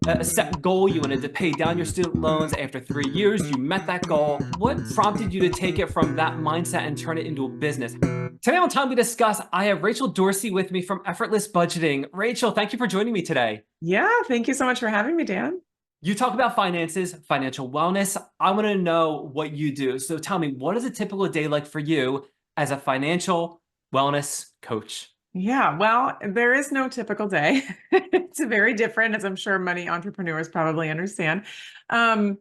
a set goal. You wanted to pay down your student loans after 3 years. You met that goal. What prompted you to take it from that mindset and turn it into a business? Today on Time We Discuss, I have Rachel Durci with me from Effortless Budgeting. Rachel, thank you for joining me today. Yeah, thank you so much for having me, Dan. You talk about finances, financial wellness. I want to know what you do. So tell me, what is a typical day like for you as a financial wellness coach? Yeah, well, there is no typical day. It's very different, as I'm sure many entrepreneurs probably understand. Um,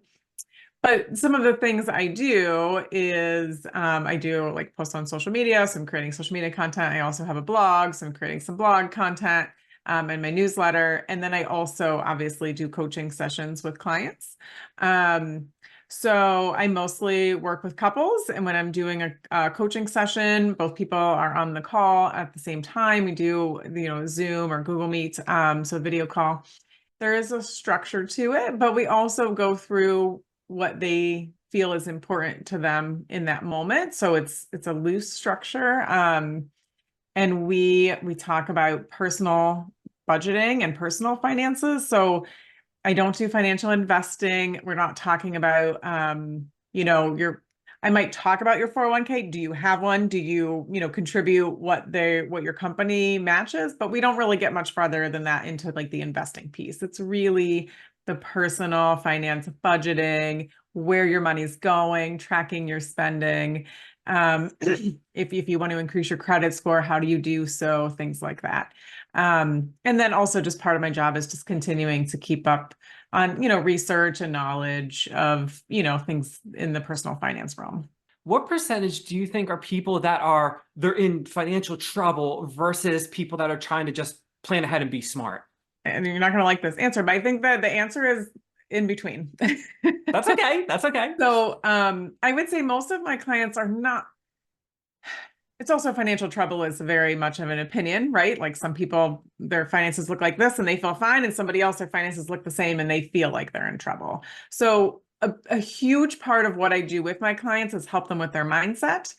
but some of the things I do is I do like post on social media, so I'm creating social media content. I also have a blog, so I'm creating some blog content and my newsletter. And then I also obviously do coaching sessions with clients. Um, so I mostly work with couples, and when I'm doing a coaching session, both people are on the call at the same time. We do, Zoom or Google Meet, so video call. There is a structure to it, but we also go through what they feel is important to them in that moment. So it's a loose structure. And we talk about personal budgeting and personal finances. So I don't do financial investing. We're not talking about your I might talk about your 401k. Do you have one? Do you, contribute what your company matches? But we don't really get much farther than that into like the investing piece. It's really the personal finance budgeting, where your money's going, tracking your spending. If you want to increase your credit score, how do you do so? Things like that. And then also just part of my job is just continuing to keep up on, research and knowledge of, things in the personal finance realm. What percentage do you think are people that they're in financial trouble versus people that are trying to just plan ahead and be smart? And you're not going to like this answer, but I think that the answer is in between. That's okay. That's okay. So I would say most of my clients are not. It's also financial trouble is very much of an opinion, right? Like some people, their finances look like this and they feel fine, and somebody else, their finances look the same and they feel like they're in trouble. So a huge part of what I do with my clients is help them with their mindset.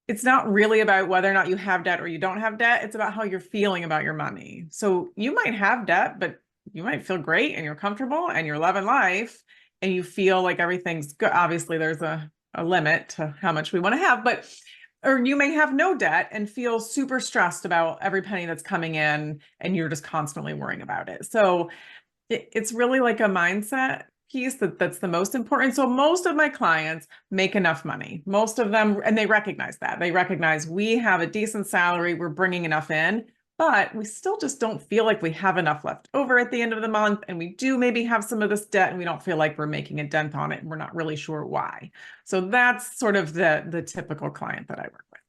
It's not really about whether or not you have debt or you don't have debt. It's about how you're feeling about your money. So you might have debt, but you might feel great and you're comfortable and you're loving life and you feel like everything's good. Obviously, there's a limit to how much we want to have, but or you may have no debt and feel super stressed about every penny that's coming in and you're just constantly worrying about it. So it's really like a mindset piece that's the most important. So most of my clients make enough money. Most of them, and they recognize that. They recognize we have a decent salary, we're bringing enough in, but we still just don't feel like we have enough left over at the end of the month. And we do maybe have some of this debt and we don't feel like we're making a dent on it and we're not really sure why. So that's sort of the typical client that I work with.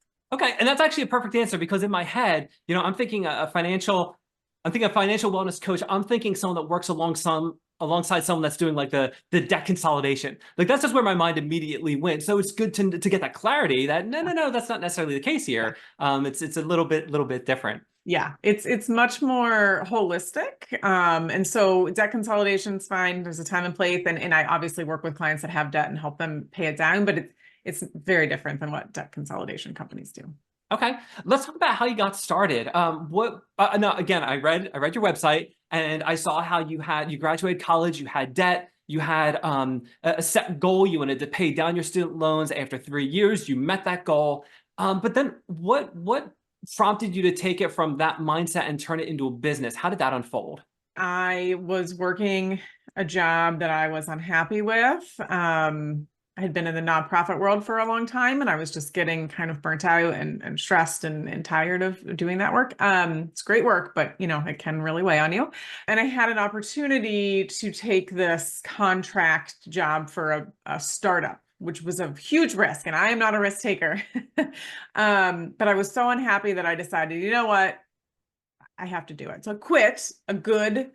Okay, and that's actually a perfect answer because in my head, I'm thinking I'm thinking a financial wellness coach. I'm thinking someone that works alongside someone that's doing like the debt consolidation. Like that's just where my mind immediately went. So it's good to get that clarity that no, that's not necessarily the case here. It's a little bit different. Yeah, it's much more holistic. And so debt consolidation is fine. There's a time and place. And I obviously work with clients that have debt and help them pay it down, but it's very different than what debt consolidation companies do. Okay, let's talk about how you got started. No, again, I read your website and I saw how you graduated college, you had debt, you had a set goal. You wanted to pay down your student loans after 3 years. You met that goal. But then what prompted you to take it from that mindset and turn it into a business? How did that unfold? I was working a job that I was unhappy with. I had been in the nonprofit world for a long time and I was just getting kind of burnt out and stressed and tired of doing that work. It's great work, but it can really weigh on you. And I had an opportunity to take this contract job for a startup, which was a huge risk. And I am not a risk taker. But I was so unhappy that I decided, you know what? I have to do it. So I quit a good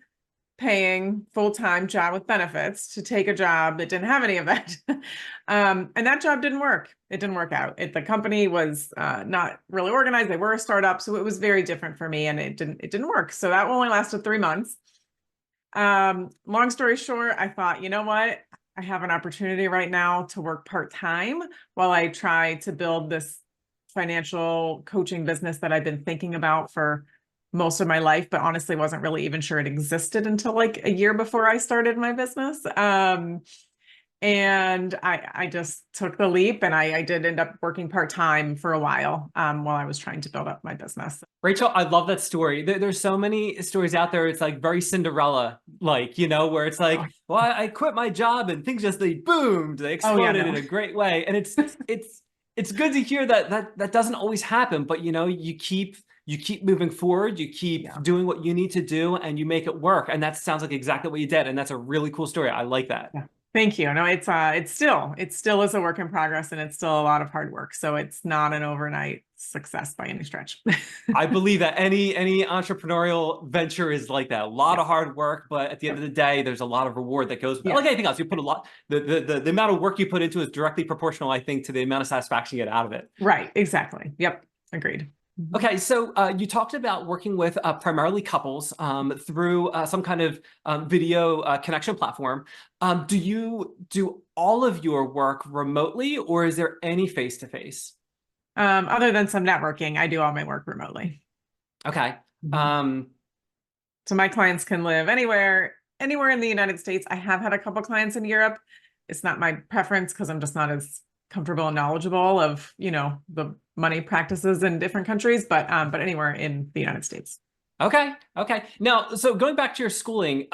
paying full-time job with benefits to take a job that didn't have any of that. And that job didn't work. It didn't work out. The company was not really organized. They were a startup. So it was very different for me and it didn't work. So that only lasted 3 months. Long story short, I thought, you know what? I have an opportunity right now to work part-time while I try to build this financial coaching business that I've been thinking about for most of my life, but honestly wasn't really even sure it existed until like a year before I started my business. And I just took the leap, and I did end up working part-time for a while I was trying to build up my business. Rachel, I love that story. There's so many stories out there. It's like very Cinderella, like, you know, where it's Oh, like, well, I quit my job and things just they boomed, they oh yeah, exploded no. in a great way. And it's good to hear that that doesn't always happen, but you know, you keep moving forward, you keep Yeah. doing what you need to do, and you make it work. And that sounds like exactly what you did. And that's a really cool story. I like that. Yeah. Thank you. No, it still is a work in progress, and it's still a lot of hard work. So it's not an overnight success by any stretch. I believe that any entrepreneurial venture is like that. A lot Yeah. of hard work, but at the end of the day, there's a lot of reward that goes Yeah. like anything else. You put a lot the amount of work you put into it is directly proportional, I think, to the amount of satisfaction you get out of it. Right. Exactly. Yep. Agreed. Mhm. Okay, so you talked about working with primarily couples through some kind of video connection platform. Do you do all of your work remotely, or is there any face-to-face? Other than some networking, I do all my work remotely. Okay. Mhm. Um, So my clients can live anywhere in the United States. I have had a couple clients in Europe. It's not my preference because I'm just not as comfortable and knowledgeable of, the money practices in different countries, but anywhere in the United States. Okay. Okay. Now, so going back to your schooling,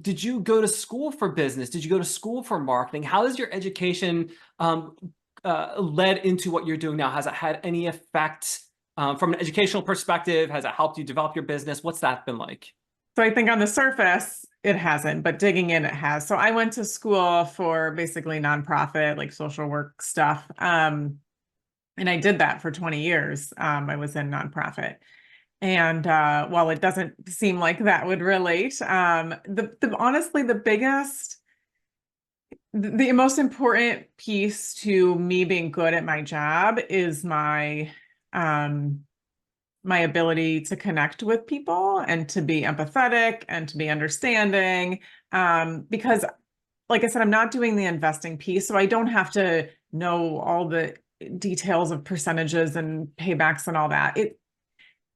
did you go to school for business? Did you go to school for marketing? How has your education led into what you're doing now? Has it had any effect from an educational perspective? Has it helped you develop your business? What's that been like? So I think on the surface, it hasn't, but digging in, it has. So I went to school for basically nonprofit, like social work stuff. And I did that for 20 years. I was in nonprofit. And while it doesn't seem like that would relate, the honestly, the most important piece to me being good at my job is um, my ability to connect with people and to be empathetic and to be understanding. Because, like I said, I'm not doing the investing piece, so I don't have to know all the details of percentages and paybacks and all that.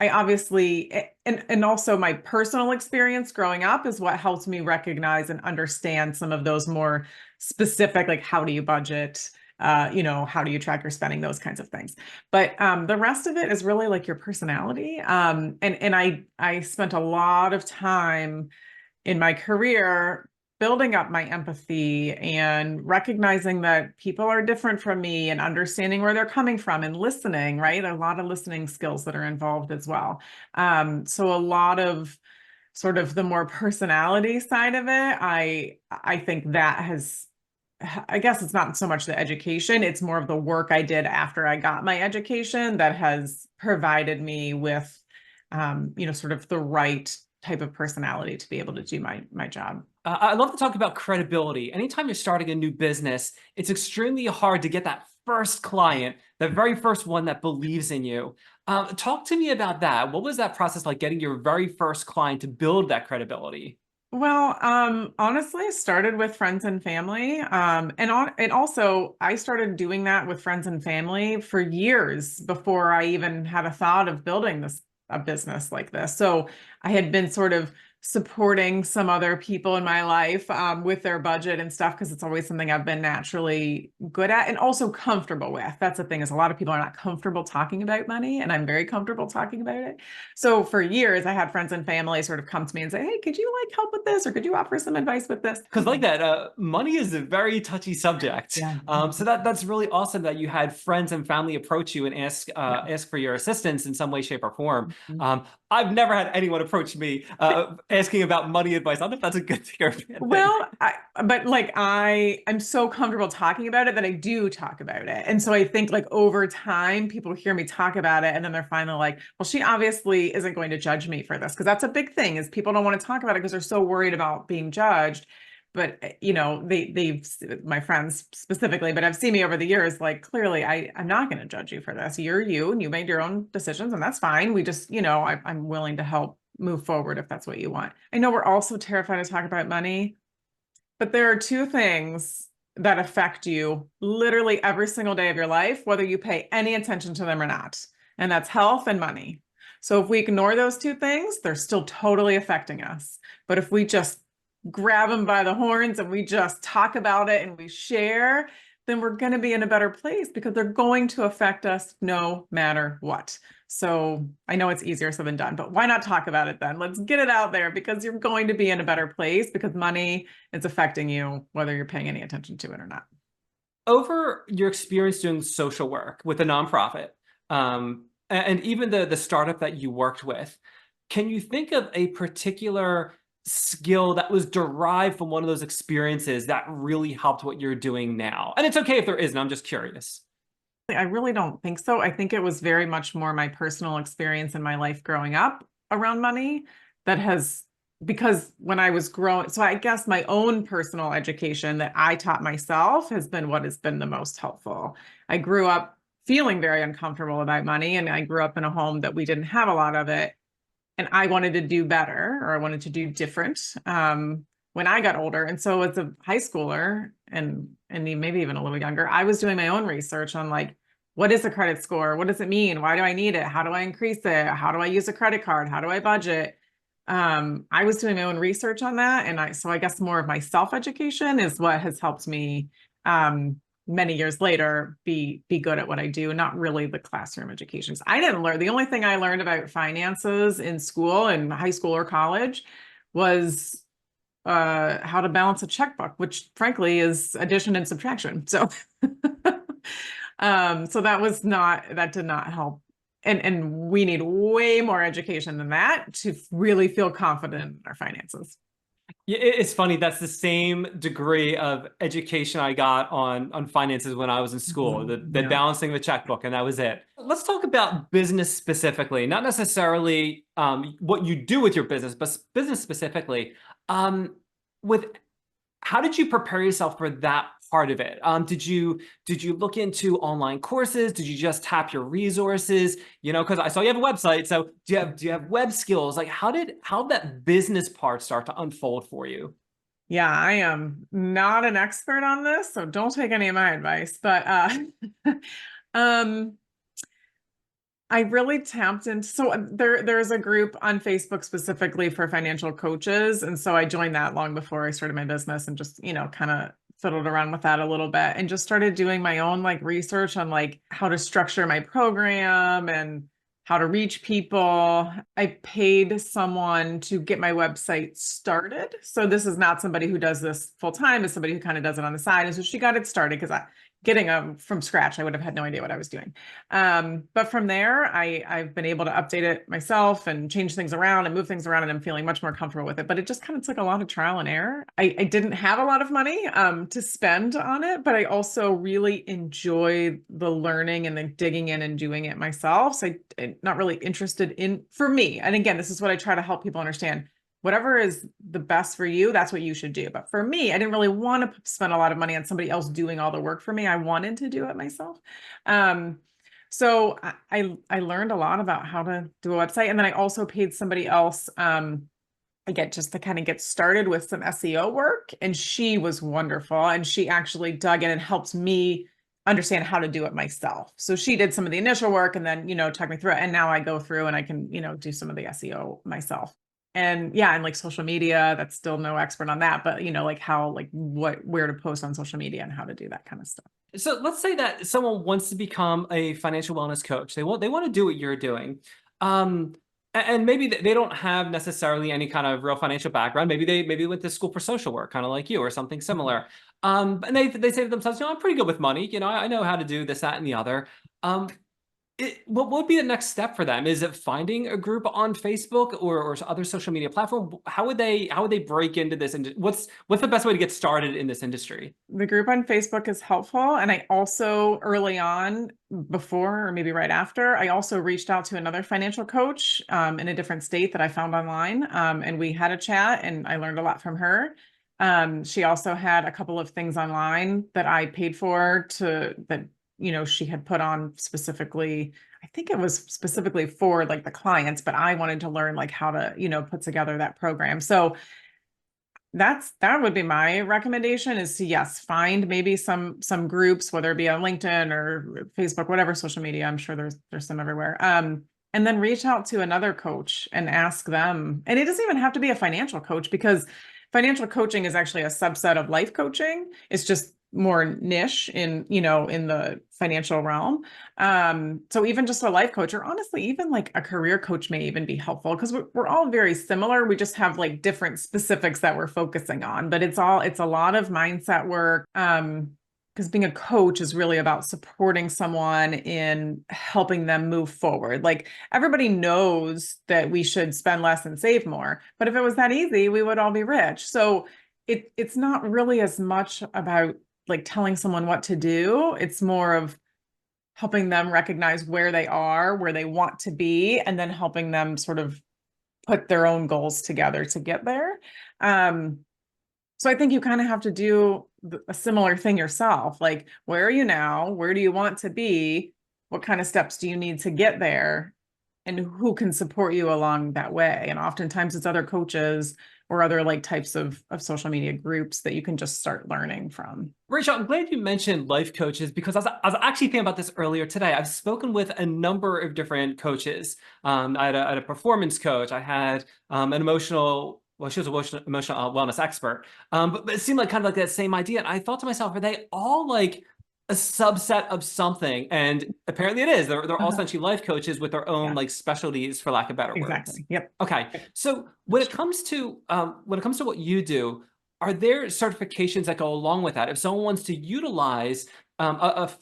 I obviously, and also my personal experience growing up is what helps me recognize and understand some of those more specific, like how do you budget, how do you track your spending, those kinds of things. But the rest of it is really like your personality. And I spent a lot of time in my career building up my empathy and recognizing that people are different from me and understanding where they're coming from and listening, right? A lot of listening skills that are involved as well. So a lot of sort of the more personality side of it, I think that has, I guess it's not so much the education, it's more of the work I did after I got my education that has provided me with sort of the right type of personality to be able to do my job. I love to talk about credibility. Anytime you're starting a new business, it's extremely hard to get that first client, the very first one that believes in you. Talk to me about that. What was that process like getting your very first client to build that credibility? Well, honestly, I started with friends and family. And also I started doing that with friends and family for years before I even had a thought of building a business like this. So I had been sort of supporting some other people in my life with their budget and stuff because it's always something I've been naturally good at and also comfortable with. That's the thing, is a lot of people are not comfortable talking about money, and I'm very comfortable talking about it. So for years, I had friends and family sort of come to me and say, "Hey, could you like help with this, or could you offer some advice with this?" Because like that, money is a very touchy subject. Yeah. So that's really awesome that you had friends and family approach you and Yeah. ask for your assistance in some way, shape, or form. Mhm. I've never had anyone approach me asking about money advice. I don't know if that's a good thing or a bad thing. Well, but like I'm so comfortable talking about it that I do talk about it. And so I think like over time, people hear me talk about it and then they're finally like, well, she obviously isn't going to judge me for this. Because that's a big thing, is people don't want to talk about it because they're so worried about being judged. But they've, my friends specifically, but have seen me over the years, like clearly I'm not going to judge you for this. You're you and you made your own decisions, and that's fine. We just, I'm willing to help move forward if that's what you want. I know we're also terrified to talk about money, but there are two things that affect you literally every single day of your life, whether you pay any attention to them or not. And that's health and money. So if we ignore those two things, they're still totally affecting us. But if we just grab them by the horns and we just talk about it and we share, then we're going to be in a better place because they're going to affect us no matter what. So I know it's easier said than done, but why not talk about it then? Let's get it out there because you're going to be in a better place because money is affecting you, whether you're paying any attention to it or not. Over your experience doing social work with a nonprofit, and even the startup that you worked with, can you think of a particular skill that was derived from one of those experiences that really helped what you're doing now? And it's okay if there isn't, I'm just curious. I really don't think so. I think it was very much more my personal experience in my life growing up around money that has, because when I was growing, so I guess my own personal education that I taught myself has been what has been the most helpful. I grew up feeling very uncomfortable about money, and I grew up in a home that we didn't have a lot of it. And I wanted to do better, or I wanted to do different when I got older. And so as a high schooler and maybe even a little younger, I was doing my own research on like, what is a credit score? What does it mean? Why do I need it? How do I increase it? How do I use a credit card? How do I budget? I was doing my own research on that. And so I guess more of my self-education is what has helped me many years later be good at what I do, not really the classroom educations. I didn't learn, the only thing I learned about finances in school, in high school or college, was how to balance a checkbook, which frankly is addition and subtraction. So so that did not help. And we need way more education than that to really feel confident in our finances. Yeah, it's funny. That's the same degree of education I got on finances when I was in school, the Yeah. balancing the checkbook, and that was it. Let's talk about business specifically, not necessarily what you do with your business, but business specifically. With How did you prepare yourself for that part of it? Did you look into online courses? Did you just tap your resources? Because I saw you have a website. So do you have web skills? Like how did that business part start to unfold for you? Yeah, I am not an expert on this, so don't take any of my advice. But um, I really tapped into, so there's a group on Facebook specifically for financial coaches. And so I joined that long before I started my business and just, kind of fiddled around with that a little bit and just started doing my own like research on like how to structure my program and how to reach people. I paid someone to get my website started. So this is not somebody who does this full time, it's somebody who kind of does it on the side. And so she got it started because getting them from scratch, I would have had no idea what I was doing. But from there, I've been able to update it myself and change things around and move things around, and I'm feeling much more comfortable with it. But it just kind of took a lot of trial and error. I didn't have a lot of money to spend on it, but I also really enjoy the learning and the digging in and doing it myself. So I'm not really interested in, for me, and again, this is what I try to help people understand. Whatever is the best for you, that's what you should do. But for me, I didn't really want to spend a lot of money on somebody else doing all the work for me. I wanted to do it myself. So I learned a lot about how to do a website. And then I also paid somebody else, again, just to kind of get started with some SEO work. And she was wonderful. And she actually dug in and helped me understand how to do it myself. So she did some of the initial work and then, took me through it. And now I go through and I can, do some of the SEO myself. And yeah, and like social media, that's still no expert on that, but like how, like where to post on social media and how to do that kind of stuff. So let's say that someone wants to become a financial wellness coach. They want to do what you're doing. And maybe they don't have necessarily any kind of real financial background. Maybe they went to school for social work, kind of like you, or something similar. And they say to themselves, I'm pretty good with money. I know how to do this, that, and the other. What would be the next step for them? Is it finding a group on Facebook or other social media platform? How would they break into this? And what's the best way to get started in this industry? The group on Facebook is helpful. And I also early on, before or maybe right after, I also reached out to another financial coach in a different state that I found online. And we had a chat and I learned a lot from her. She also had a couple of things online that I paid for that she had put on specifically. I think it was specifically for like the clients, but I wanted to learn like how to, put together that program. So that would be my recommendation is to, yes, find maybe some groups, whether it be on LinkedIn or Facebook, whatever social media. I'm sure there's some everywhere. And and then reach out to another coach and ask them. And it doesn't even have to be a financial coach, because financial coaching is actually a subset of life coaching. It's just more niche in, in the financial realm. So even just a life coach, or honestly, even like a career coach may even be helpful, because we're all very similar. We just have like different specifics that we're focusing on, but it's a lot of mindset work. Because being a coach is really about supporting someone in helping them move forward. Like, everybody knows that we should spend less and save more, but if it was that easy, we would all be rich. So it's not really as much about like telling someone what to do. It's more of helping them recognize where they are, where they want to be, and then helping them sort of put their own goals together to get there. So I think you kind of have to do a similar thing yourself. Like, where are you now? Where do you want to be? What kind of steps do you need to get there? And who can support you along that way? And oftentimes it's other coaches or other like types of social media groups that you can just start learning from. Rachel, I'm glad you mentioned life coaches, because I was actually thinking about this earlier today. I've spoken with a number of different coaches. I had a performance coach. I had an emotional, well, she was an emotional wellness expert. But it seemed like kind of like that same idea. And I thought to myself, are they all like a subset of something? And apparently it is. They're all essentially life coaches with their own Yeah, like specialties, for lack of better words. exactly. Yep. Okay. So when it comes to what you do, are there certifications that go along with that? If someone wants to utilize if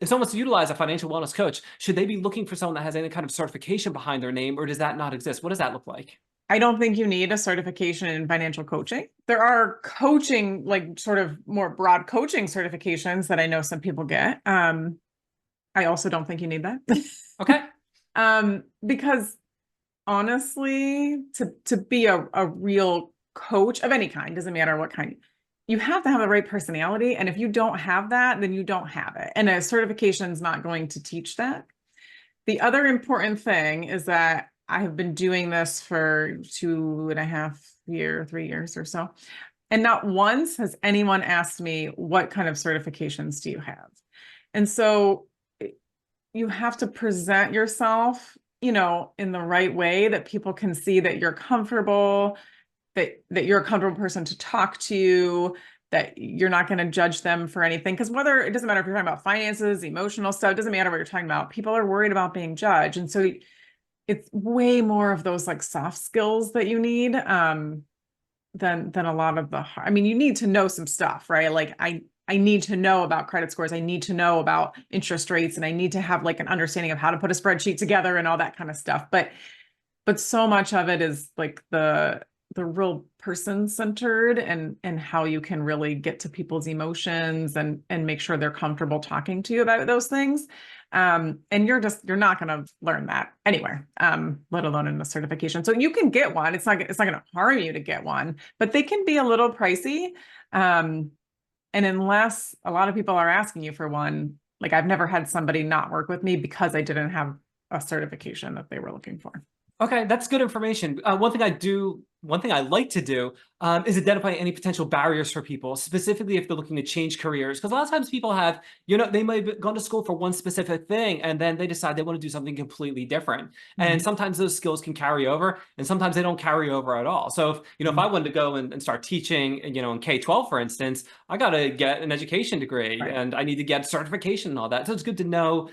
someone wants to utilize a financial wellness coach, should they be looking for someone that has any kind of certification behind their name, or does that not exist? What does that look like? I don't think you need a certification in financial coaching. There are coaching, like sort of more broad coaching certifications that I know some people get. I also don't think you need that. Okay. Because honestly, to be a real coach of any kind, doesn't matter what kind, you have to have the right personality. And if you don't have that, then you don't have it. And a certification is not going to teach that. The other important thing is that I have been doing this for 3 years or so. And not once has anyone asked me, what kind of certifications do you have? And so you have to present yourself, in the right way that people can see that you're comfortable, that you're a comfortable person to talk to, that you're not going to judge them for anything. Because whether it doesn't matter if you're talking about finances, emotional stuff, it doesn't matter what you're talking about. People are worried about being judged. And so it's way more of those like soft skills that you need than a lot of I mean, you need to know some stuff, right? Like I need to know about credit scores. I need to know about interest rates, and I need to have like an understanding of how to put a spreadsheet together and all that kind of stuff. But so much of it is like the real person centered, and how you can really get to people's emotions and make sure they're comfortable talking to you about those things. And you're not going to learn that anywhere, let alone in a certification. So you can get one. It's not going to harm you to get one, but they can be a little pricey. And unless a lot of people are asking you for one, like I've never had somebody not work with me because I didn't have a certification that they were looking for. Okay, that's good information. One thing I like to do is identify any potential barriers for people, specifically if they're looking to change careers. Because a lot of times people have, they might have gone to school for one specific thing, and then they decide they want to do something completely different. And sometimes those skills can carry over, and sometimes they don't carry over at all. So if I wanted to go and start teaching, in K-12, for instance, I got to get an education degree, Right. and I need to get certification and all that. So it's good to know,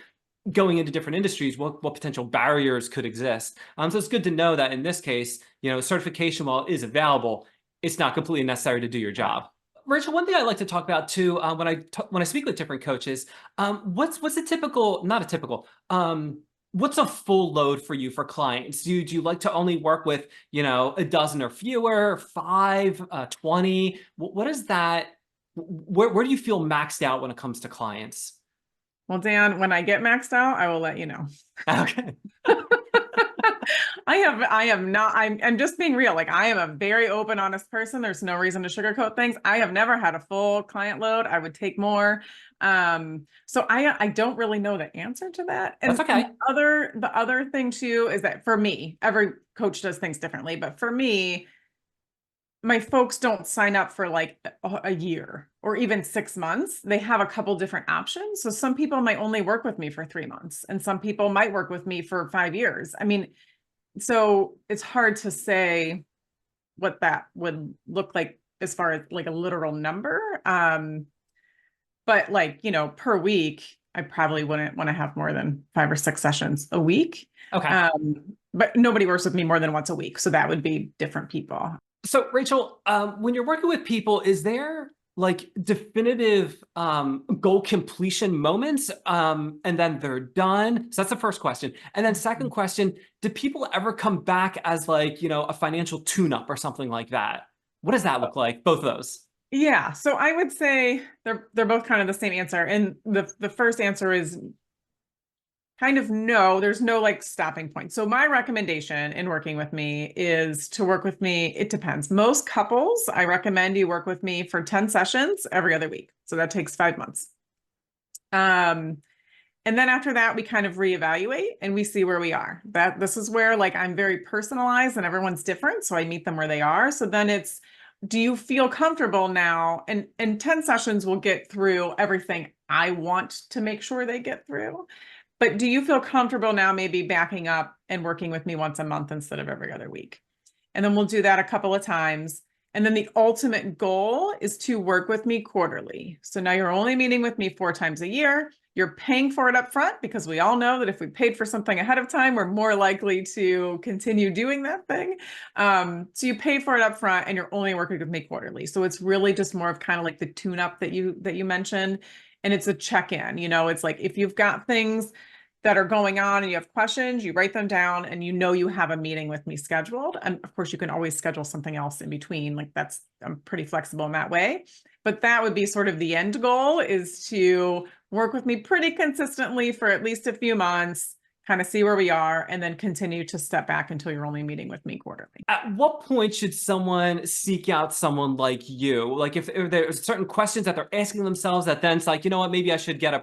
going into different industries, what potential barriers could exist. So it's good to know that in this case, certification, while it is available, it's not completely necessary to do your job. Rachel, one thing I like to talk about too, when I speak with different coaches, what's a typical, not a typical, what's a full load for you for clients? Do you like to only work with, a dozen or fewer, 5, 20? What is that? Where do you feel maxed out when it comes to clients? Well, Dan, when I get maxed out, I will let you know. Okay. I am not, I'm just being real. Like, I am a very open, honest person. There's no reason to sugarcoat things. I have never had a full client load. I would take more. So I don't really know the answer to that. And That's okay. the other thing too is that for me, every coach does things differently, but for me, my folks don't sign up for like a year or even 6 months. They have a couple different options. So some people might only work with me for 3 months, and some people might work with me for 5 years. I mean, so it's hard to say what that would look like as far as like a literal number. But like, per week, I probably wouldn't want to have more than 5 or 6 sessions a week. Okay. But nobody works with me more than once a week. So that would be different people. So, Rachel, when you're working with people, is there like definitive goal completion moments and then they're done? So that's the first question. And then second question, do people ever come back as like, a financial tune-up or something like that? What does that look like? Both of those. Yeah, so I would say they're both kind of the same answer. And the first answer is kind of no, there's no like stopping point. So my recommendation in working with me is to work with me. It depends. Most couples, I recommend you work with me for 10 sessions every other week. So that takes 5 months. And then after that, we kind of reevaluate and we see where we are. This is where like I'm very personalized and everyone's different. So I meet them where they are. So then it's, do you feel comfortable now? And 10 sessions will get through everything I want to make sure they get through. But do you feel comfortable now maybe backing up and working with me once a month instead of every other week? And then we'll do that a couple of times. And then the ultimate goal is to work with me quarterly. So now you're only meeting with me 4 times a year. You're paying for it up front because we all know that if we paid for something ahead of time, we're more likely to continue doing that thing. So you pay for it up front and you're only working with me quarterly. So it's really just more of kind of like the tune-up that you mentioned. And it's a check-in, it's like if you've got things that are going on and you have questions, you write them down and you have a meeting with me scheduled. And of course, you can always schedule something else in between. Like I'm pretty flexible in that way. But that would be sort of the end goal, is to work with me pretty consistently for at least a few months, kind of see where we are, and then continue to step back until you're only meeting with me quarterly. At what point should someone seek out someone like you? Like if there's certain questions that they're asking themselves that then it's like, you know what, maybe I should get a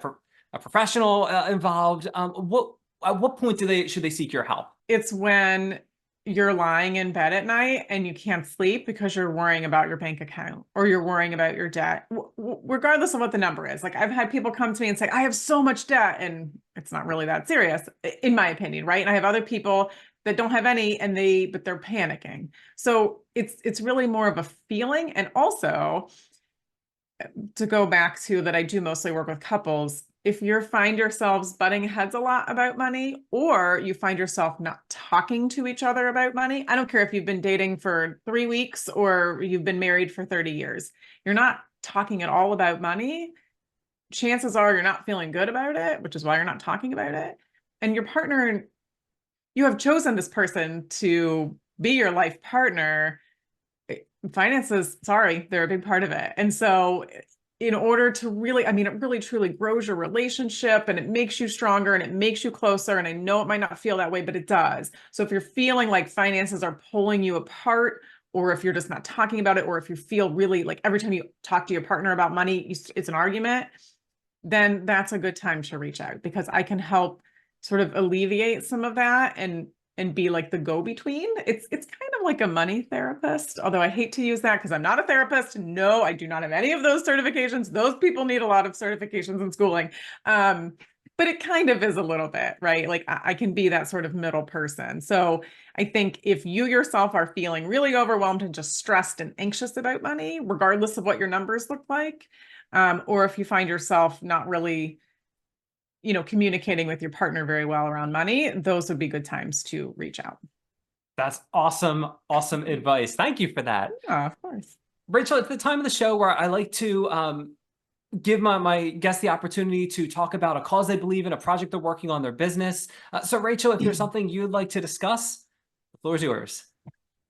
professional involved. At what point should they seek your help? It's when you're lying in bed at night and you can't sleep because you're worrying about your bank account or you're worrying about your debt, regardless of what the number is. Like I've had people come to me and say, I have so much debt, and it's not really that serious, in my opinion, right? And I have other people that don't have any but they're panicking. So it's really more of a feeling. And also, to go back to that, I do mostly work with couples. If you find yourselves butting heads a lot about money, or you find yourself not talking to each other about money, I don't care if you've been dating for 3 weeks or you've been married for 30 years, you're not talking at all about money, chances are you're not feeling good about it, which is why you're not talking about it. And your partner, you have chosen this person to be your life partner. Finances, sorry, they're a big part of it. And so in order to really, it really truly grows your relationship and it makes you stronger and it makes you closer. And I know it might not feel that way, but it does. So if you're feeling like finances are pulling you apart, or if you're just not talking about it, or if you feel really like every time you talk to your partner about money, it's an argument, then that's a good time to reach out, because I can help sort of alleviate some of that and be like the go-between. It's kind of like a money therapist, although I hate to use that because I'm not a therapist. No, I do not have any of those certifications. Those people need a lot of certifications and schooling. But it kind of is a little bit, right? Like I can be that sort of middle person. So I think if you yourself are feeling really overwhelmed and just stressed and anxious about money, regardless of what your numbers look like, or if you find yourself not really communicating with your partner very well around money, those would be good times to reach out. That's awesome, awesome advice. Thank you for that. Yeah, of course. Rachel, it's the time of the show where I like to give my guests the opportunity to talk about a cause they believe in, a project they're working on, their business. So Rachel, if there's something you'd like to discuss, the floor is yours.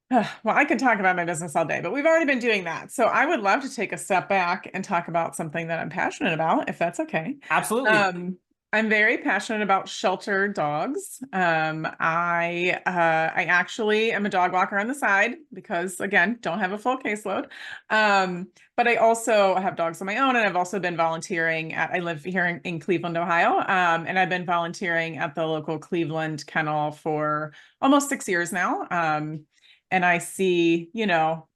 Well, I could talk about my business all day, but we've already been doing that. So I would love to take a step back and talk about something that I'm passionate about, if that's okay. Absolutely. I'm very passionate about shelter dogs. I actually am a dog walker on the side because, again, don't have a full caseload. But I also have dogs of my own, and I've also been volunteering I live here in Cleveland, Ohio, and I've been volunteering at the local Cleveland kennel for almost 6 years now. And I see,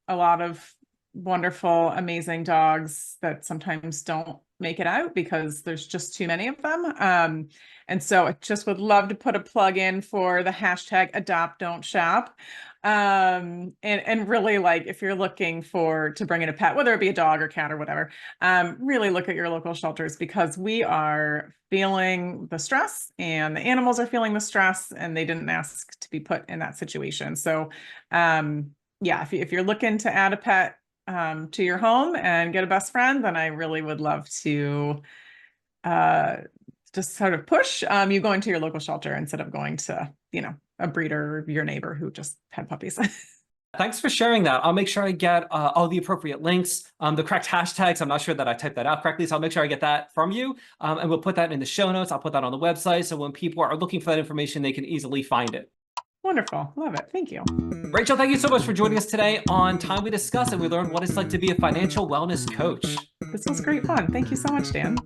a lot of wonderful, amazing dogs that sometimes don't make it out because there's just too many of them. And so I just would love to put a plug in for the hashtag adopt don't shop. And really, like, if you're looking to bring in a pet, whether it be a dog or cat or whatever, really look at your local shelters, because we are feeling the stress and the animals are feeling the stress, and they didn't ask to be put in that situation. So yeah, if you're looking to add a pet to your home and get a best friend, then I really would love to just sort of push you going to your local shelter instead of going to, a breeder or your neighbor who just had puppies. Thanks for sharing that. I'll make sure I get all the appropriate links, the correct hashtags. I'm not sure that I typed that out correctly, so I'll make sure I get that from you. And we'll put that in the show notes. I'll put that on the website, so when people are looking for that information, they can easily find it. Wonderful. Love it. Thank you. Rachel, thank you so much for joining us today on Time We Discuss, and we learned what it's like to be a financial wellness coach. This was great fun. Thank you so much, Dan.